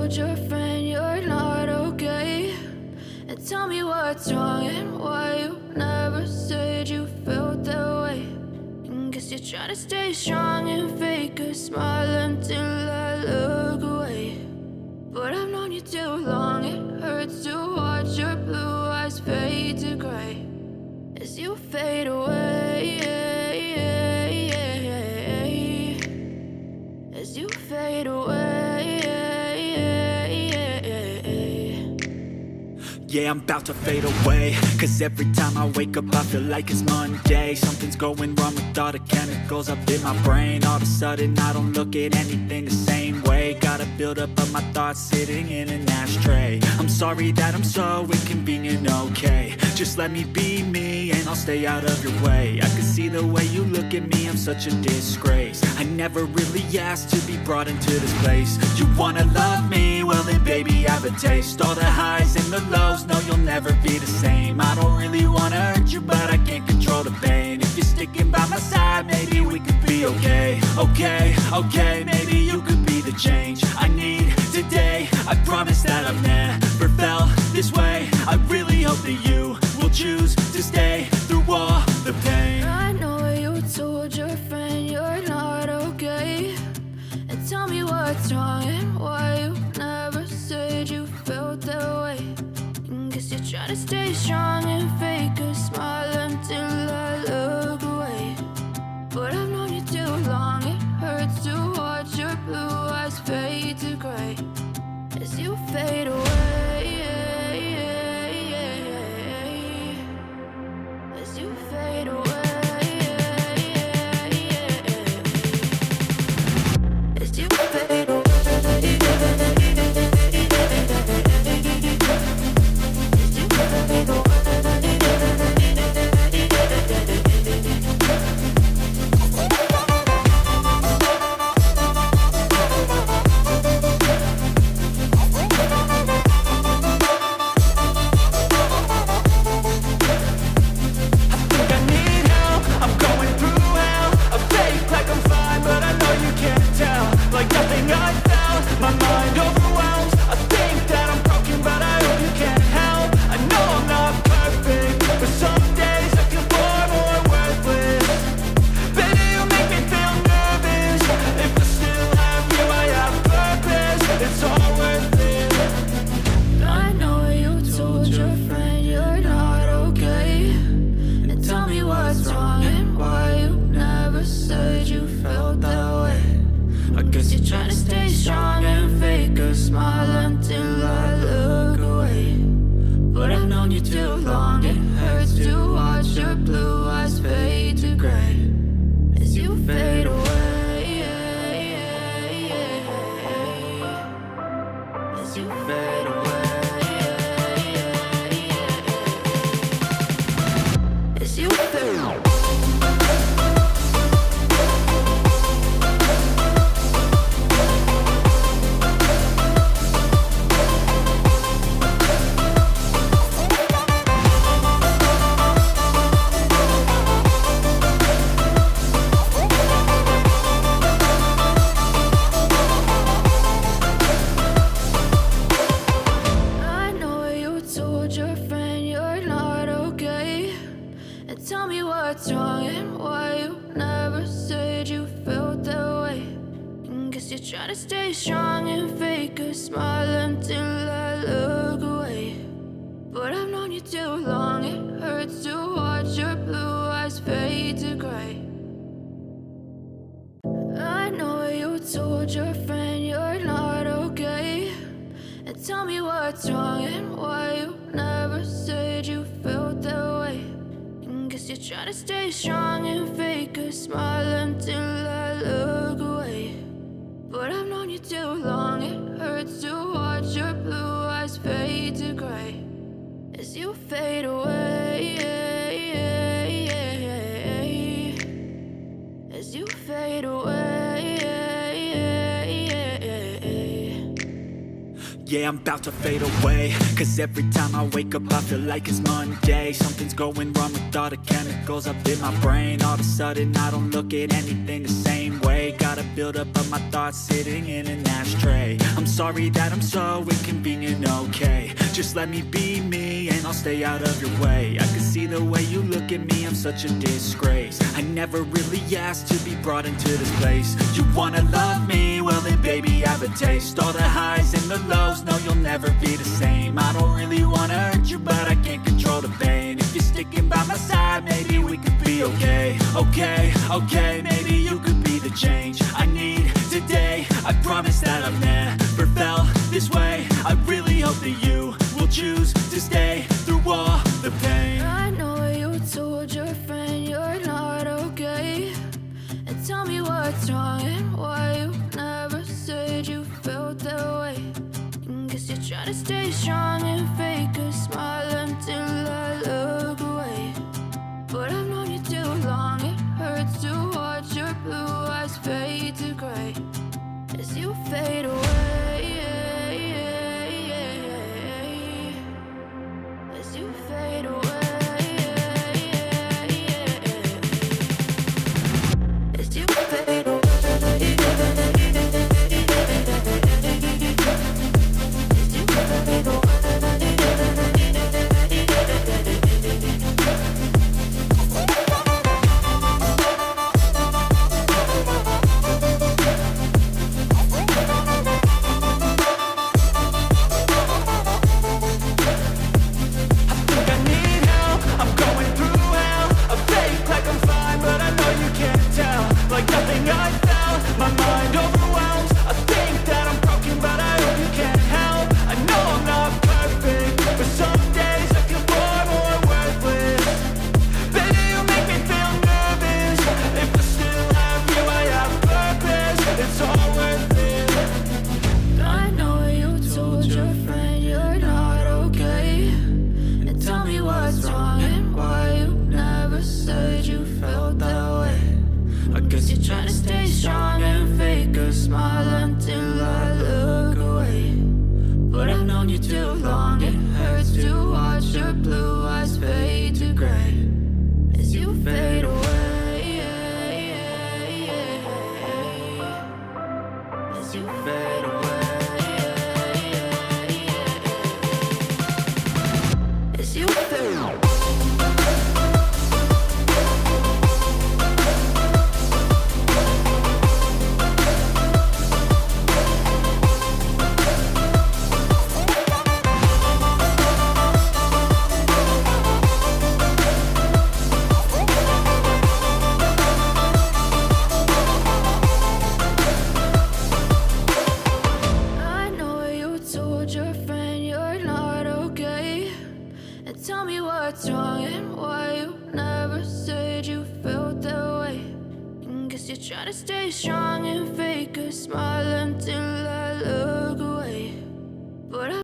told your friend you're not okay? And tell me what's wrong and why you never said you felt that way. And guess you're trying to stay strong and fake a smile until I look away. But I've known you too long, it hurts to watch your blue eyes fade to gray as you fade away, as you fade away. Yeah, I'm about to fade away, cause every time I wake up I feel like it's Monday. Something's going wrong with all the chemicals up in my brain. All of a sudden I don't look at anything the same way. Got a buildup of my thoughts sitting in an ashtray. I'm sorry that I'm so inconvenient, okay? Just let me be me and I'll stay out of your way. I can see the way you look at me, I'm such a disgrace. I never really asked to be brought into this place. You wanna love me? Well then baby, have a taste. All the highs and the lows, no, you'll never be the same. I don't really wanna hurt you, but I can't control the pain. If you're sticking by my side, maybe we could be okay. Okay, maybe you could be the change I need today. I promise that I've never felt this way. I really hope that you will choose to stay through all the pain. I know you told your friend you're not okay. And tell me what's wrong and why you never said you felt that way. Guess you're trying to stay strong and fake a smile until I look away. But I've known you too long, it hurts to watch your blue eyes fade to gray as you fade away, as you fade away, as you fade away. Try to stay strong and fake a smile until I look away. But I've known you too long, it hurts to watch your blue eyes fade to gray as you fade away, as you fade away. Yeah, I'm about to fade away, cause every time I wake up I feel like it's Monday. Something's going wrong with all the chemicals up in my brain. All of a sudden I don't look at anything the same way. Got a buildup of my thoughts sitting in an ashtray. I'm sorry that I'm so inconvenient, okay? Just let me be me and I'll stay out of your way. I can see the way you look at me, I'm such a disgrace. I never really asked to be brought into this place. You wanna love me? Well then baby, have a taste. All the highs and the lows, no you'll never be the same. I don't really wanna hurt you, but I can't control the pain. If you're sticking by my side, maybe we could be okay. Okay, maybe you could be the change I need today. I promise that I've never felt this way. I really hope that you will choose to stay through all the pain. I know you told your friend you're not okay, and tell me what's wrong and why you never said you felt that way. And guess you're trying to stay strong and fake a smile until I look away. But I've known you too long, it hurts to watch your blue eyes fade to gray as you fade away. As you fade away. As you fade away. As you fade away. Like nothing I felt, my mind overwhelms. I think that I'm broken, but I hope you can't help. I know I'm not perfect, but some days I feel far more worthless. Baby, you make me feel nervous. If I still have you, I have purpose. It's all worth it. I know you told your friend you're not okay, and tell me what's wrong and why you never said you felt that way. I guess you're trying to stay strong and fake a smile until I look away. But I've known you too long, it hurts to watch your blue eyes fade to gray as you fade away. As you fade away. As you fade away. Tell me what's wrong and why you never said you felt that way. And guess you're trying to stay strong and fake a smile